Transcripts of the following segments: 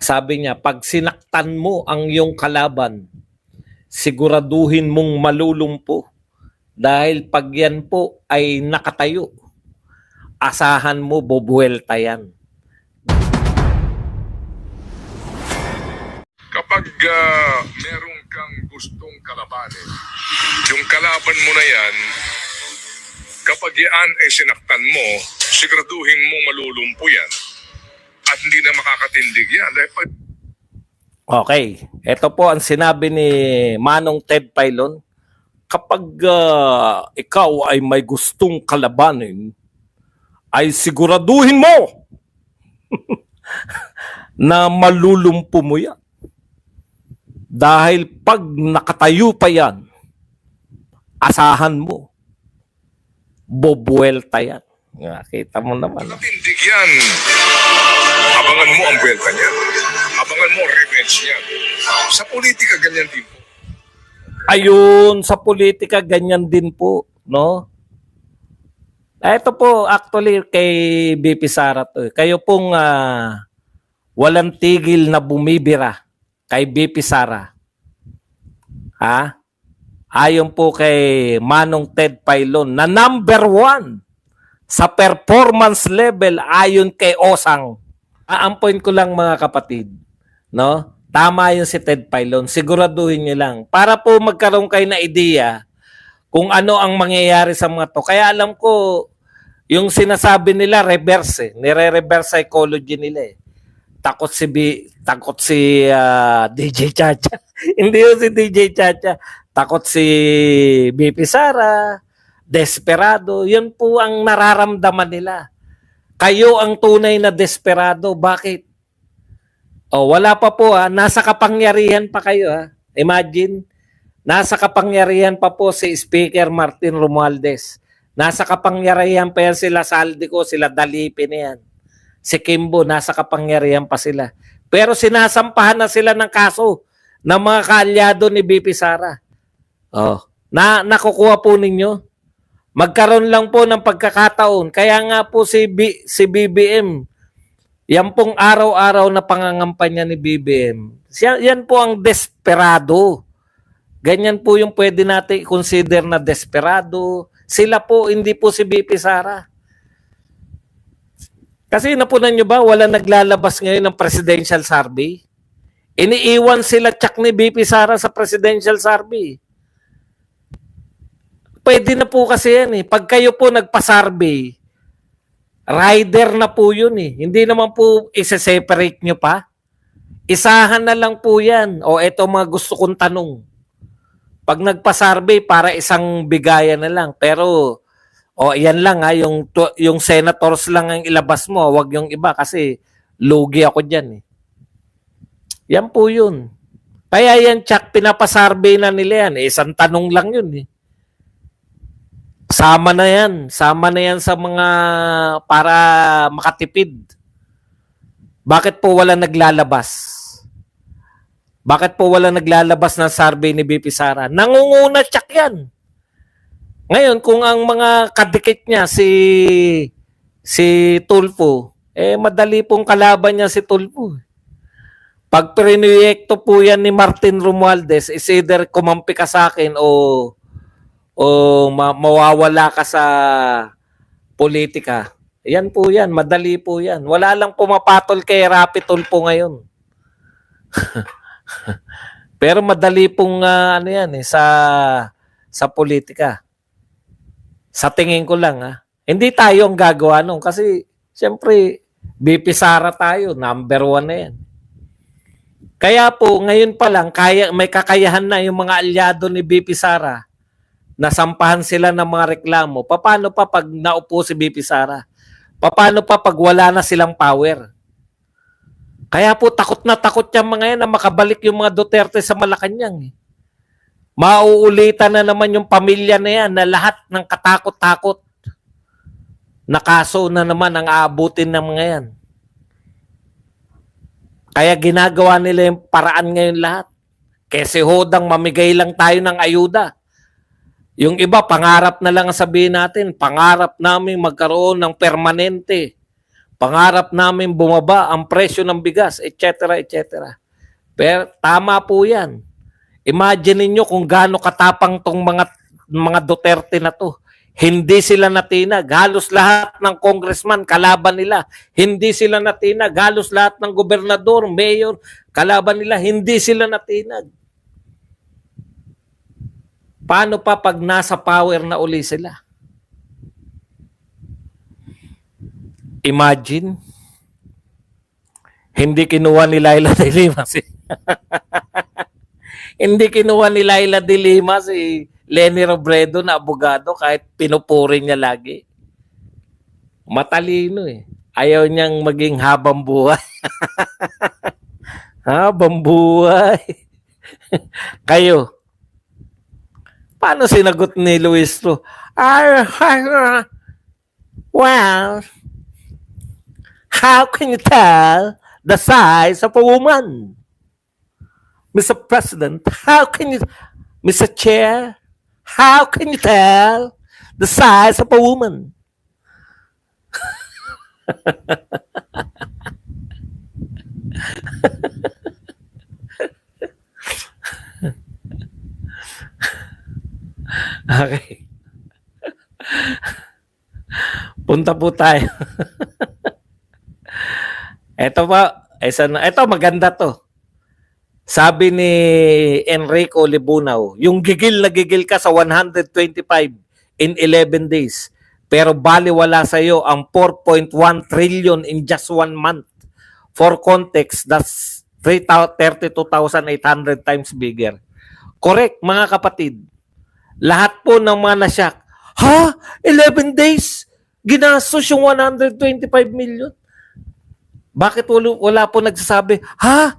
Sabi niya, pag sinaktan mo ang iyong kalaban, siguraduhin mong malulumpo. Dahil pag yan po ay nakatayo, asahan mo bobuelta yan. Kapag meron kang gustong kalabanin, yung kalaban mo na yan, kapag yan ay sinaktan mo, siguraduhin mo malulumpo yan. At hindi na makakatindig yan. Dahil pag... Okay, ito po ang sinabi ni Manong Ted Filon. Kapag ikaw ay may gustong kalabanin, ay siguraduhin mo na malulumpo mo yan. Dahil pag nakatayo pa yan, asahan mo, bobuelta yan. Nakita mo naman. Tindig yan. Abangan mo ang buwelta niya. Abangan mo ang revenge niya. Sa politika, ganyan din po. Ayun, sa politika, ganyan din po, no? Ito po, actually, kay BP Sara to. Kayo pong walang tigil na bumibira kay BP Sara. Ha? Ayon po kay Manong Ted Filon na number 1 sa performance level ayon kay Osang. Ang point ko lang mga kapatid, no? Tama yung si Ted Filon. Siguraduhin niyo lang. Para po magkaroon kayo na ideya kung ano ang mangyayari sa mga to. Kaya alam ko, yung sinasabi nila reverse eh. Nire-reverse psychology nila eh. Takot si DJ Chacha. Hindi yun si DJ Chacha. Takot si BP Sara. Desperado. Yun po ang nararamdaman nila. Kayo ang tunay na desperado. Bakit? Oh, wala pa po ha. Nasa kapangyarihan pa kayo ha. Imagine, nasa kapangyarihan pa po si Speaker Martin Romualdez. Nasa kapangyarihan pa yan sila Saldico, sila Dalipi na yan. Si Kimbo, nasa kapangyarihan pa sila. Pero sinasampahan na sila ng kaso ng mga kaalyado ni BP Sara. Oh, nakukuha po ninyo. Magkaroon lang po ng pagkakataon. Kaya nga po si BBM, yan pong araw-araw na pangangampanya ni BBM. Yan po ang desperado. Ganyan po yung pwede natin i-consider na desperado. Sila po, hindi po si BP Sara. Kasi napunan nyo ba, wala naglalabas ngayon ng presidential survey? Iniiwan sila tsak ni BP Sara sa presidential survey. Pwede na po kasi yan eh. Pag kayo po nagpa-survey, rider na po yun eh. Hindi naman po isa-separate nyo pa. Isahan na lang po yan. O eto mga gusto kong tanong. Pag nagpa-survey, para isang bigayan na lang. Pero, o yan lang ha, yung senators lang ang ilabas mo. Huwag yung iba kasi lugi ako dyan eh. Yan po yun. Kaya yan, tsak, pinapa-survey na nila yan. Isang tanong lang yun eh. Sama na yan sa mga para makatipid. Bakit po wala naglalabas? Bakit po wala naglalabas ng survey ni BP Sara? Nangunguna tsak yan. Ngayon, kung ang mga kadikit niya si Tulfo, madali pong kalaban niya si Tulfo. Pag prinuyekto po yan ni Martin Romualdez, is either kumampi ka sa akin o mawawala ka sa politika. Yan po yan. Madali po yan. Wala lang pumapatol kay Rapi Tulfo ngayon. Pero madali pong ano yan eh, sa politika. Sa tingin ko lang ha. Hindi tayo ang gagawa nun kasi siyempre BP Sara tayo. Number 1 na yan. Kaya po ngayon pa lang may kakayahan na yung mga alyado ni BP Sara. Nasampahan sila ng mga reklamo. Paano pa pag naupo si BP Sara? Paano pa pag wala na silang power? Kaya po takot na takot yung mga yan na makabalik yung mga Duterte sa Malacanang. Mauulitan na naman yung pamilya na yan na lahat ng katakot-takot na kaso na naman ang aabutin ng mga yan. Kaya ginagawa nila yung paraan ngayon lahat. Kasi hodang mamigay lang tayo ng ayuda. Yung iba, pangarap na lang sabihin natin, pangarap namin magkaroon ng permanente. Pangarap namin bumaba ang presyo ng bigas, etc. etc. Pero tama po yan. Imagine niyo kung gaano katapang tong mga Duterte na to. Hindi sila natinag. Halos lahat ng congressman kalaban nila. Hindi sila natinag. Halos lahat ng gobernador, mayor, kalaban nila. Hindi sila natinag. Paano pa pag nasa power na uli sila? Imagine, hindi kinuha ni Laila de Lima hindi kinuha ni Laila de Lima si Leni Robredo na abogado kahit pinupuri niya lagi. Matalino eh. Ayaw niyang maging habang buhay. Habang buhay. Kayo, paano sinagot ni Luis Ro? Well, how can you tell the size of a woman? Mr. President, how can you, Mr. Chair, how can you tell the size of a woman? Okay. Punta po tayo. Ito pa, ito maganda to. Sabi ni Enrico Libunaw, yung gigil na gigil ka sa 125 in 11 days, pero baliwala sa iyo ang 4.1 trillion in just 1 month. For context, that's 32,800 times bigger. Correct, mga kapatid. Lahat po ng mga nasyak, ha? 11 days? Ginastos yung 125 million? Bakit wala po nagsasabi, ha?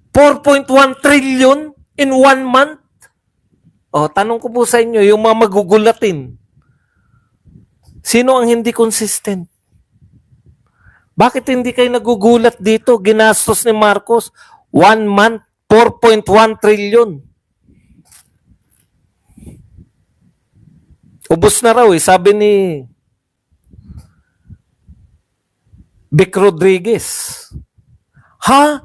4.1 trillion in 1 month? O, tanong ko po sa inyo, yung mga magugulatin, sino ang hindi consistent? Bakit hindi kayo nagugulat dito? Ginastos ni Marcos, 1 month, 4.1 trillion. Ubus na raw eh, sabi ni Vic Rodriguez. Ha?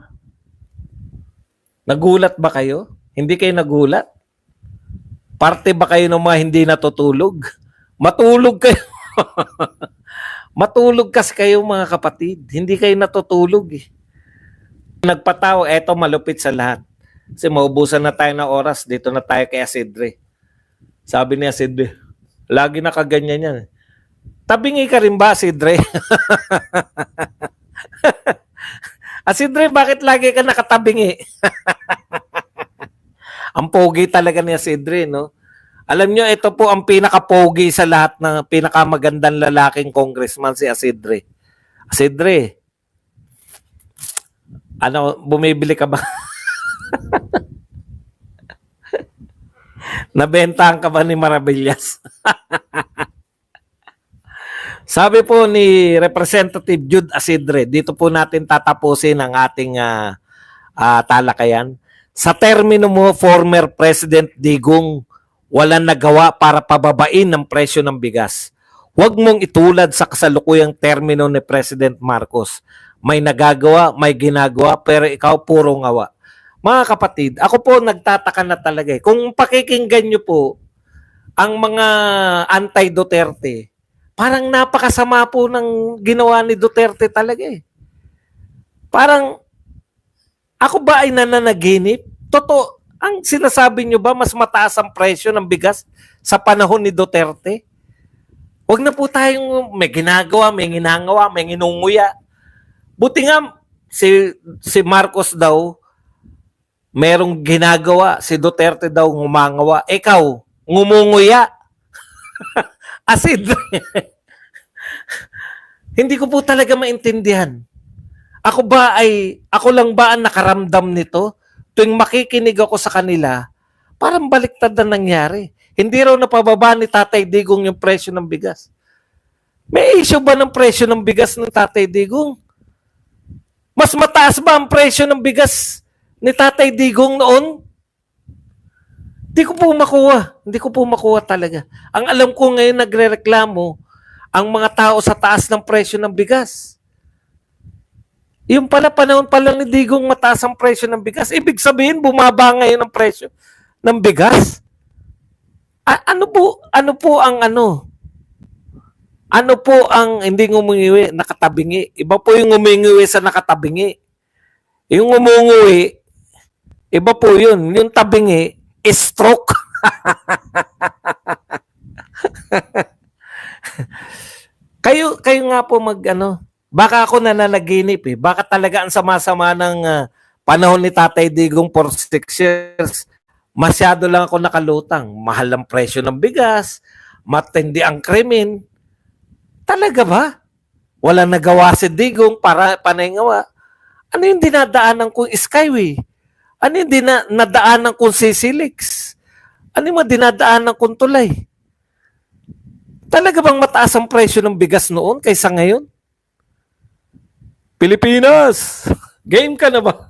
Nagulat ba kayo? Hindi kayo nagulat? Parte ba kayo ng mga hindi natutulog? Matulog kayo. Matulog kasi kayo mga kapatid. Hindi kayo natutulog eh. Nagpataw, eto malupit sa lahat. Kasi maubusan na tayo ng oras. Dito na tayo kay Asidre. Sabi ni Asidre, lagi nakaganyan yan. Tabingi ka rin ba, Asidre? Asidre, bakit lagi ka nakatabingi? Ang pogi talaga ni Asidre, no? Alam nyo, ito po ang pinaka-pogi sa lahat ng pinakamagandang lalaking congressman, si Asidre. Asidre, ano, bumibili ka ba? Nabentahan ka ba ni Maravillas? Sabi po ni Representative Jude Asidre, dito po natin tatapusin ang ating talakayan. Sa termino mo, former President Digong, walang nagawa para pababain ang presyo ng bigas. Huwag mong itulad sa kasalukuyang termino ni President Marcos. May nagagawa, may ginagawa, pero ikaw puro ngawa. Mga kapatid, ako po nagtataka na talaga eh. Kung pakikinggan nyo po ang mga anti-Duterte, parang napakasama po ng ginawa ni Duterte talaga eh. Parang, ako ba ay nananaginip? Totoo, ang sinasabi nyo ba mas mataas ang presyo ng bigas sa panahon ni Duterte? Huwag na po tayong may ginagawa, may ginangawa, may ginunguya. Buti nga, si Marcos daw, merong ginagawa, si Duterte daw ngumangawa. Ikaw, ngumunguya. Asidre. Hindi ko po talaga maintindihan. Ako lang ba ang nakaramdam nito? Tuwing makikinig ako sa kanila, parang baliktad na nangyari. Hindi raw napababa ni Tatay Digong yung presyo ng bigas. May issue ba ng presyo ng bigas ng Tatay Digong? Mas mataas ba ang presyo ng bigas ni Tatay Digong noon? Hindi ko po makuha talaga. Ang alam ko ngayon nagrereklamo, ang mga tao sa taas ng presyo ng bigas. Yung pala panahon pala ni Digong mataas ang presyo ng bigas. Ibig sabihin, bumaba ngayon ang presyo ng bigas. Ano po ang ano? Ano po ang hindi ngumungiwi, nakatabingi? Iba po yung ngumungiwi sa nakatabingi. Yung ngumungiwi, iba po yun. Yung tabingi, stroke. kayo nga po baka ako nananaginip eh. Baka talaga ang sama-sama ng panahon ni Tatay Digong for 6 years. Masyado lang ako nakalutang. Mahal ang presyo ng bigas, matindi ang krimen. Talaga ba? Wala nagawa si Digong para panaygawa. Ano yung dinadaanan kong Skyway? Ano yung nadaanan kong Sisilix? Ano yung dinadaanan kong tulay? Talaga bang mataas ang presyo ng bigas noon kaysa ngayon? Pilipinas! Game ka na ba?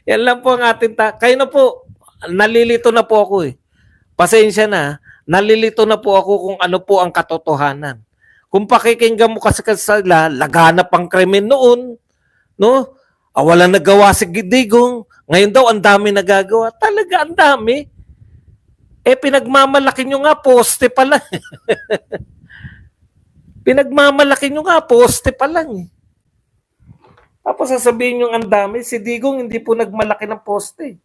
Yan lang po ang ating kayo na po, nalilito na po ako eh. Pasensya na, nalilito na po ako kung ano po ang katotohanan. Kung pakikinggan mo kasi sila, laganap ang krimen noon, no? Wala nagawa si Digong, ngayon daw ang dami nagagawa. Talaga ang dami. Pinagmamalaki nyo nga, poste pa lang. Pinagmamalaki nyo nga, poste pa lang. Tapos sasabihin nyo ang dami, si Digong hindi po nagmalaki ng poste.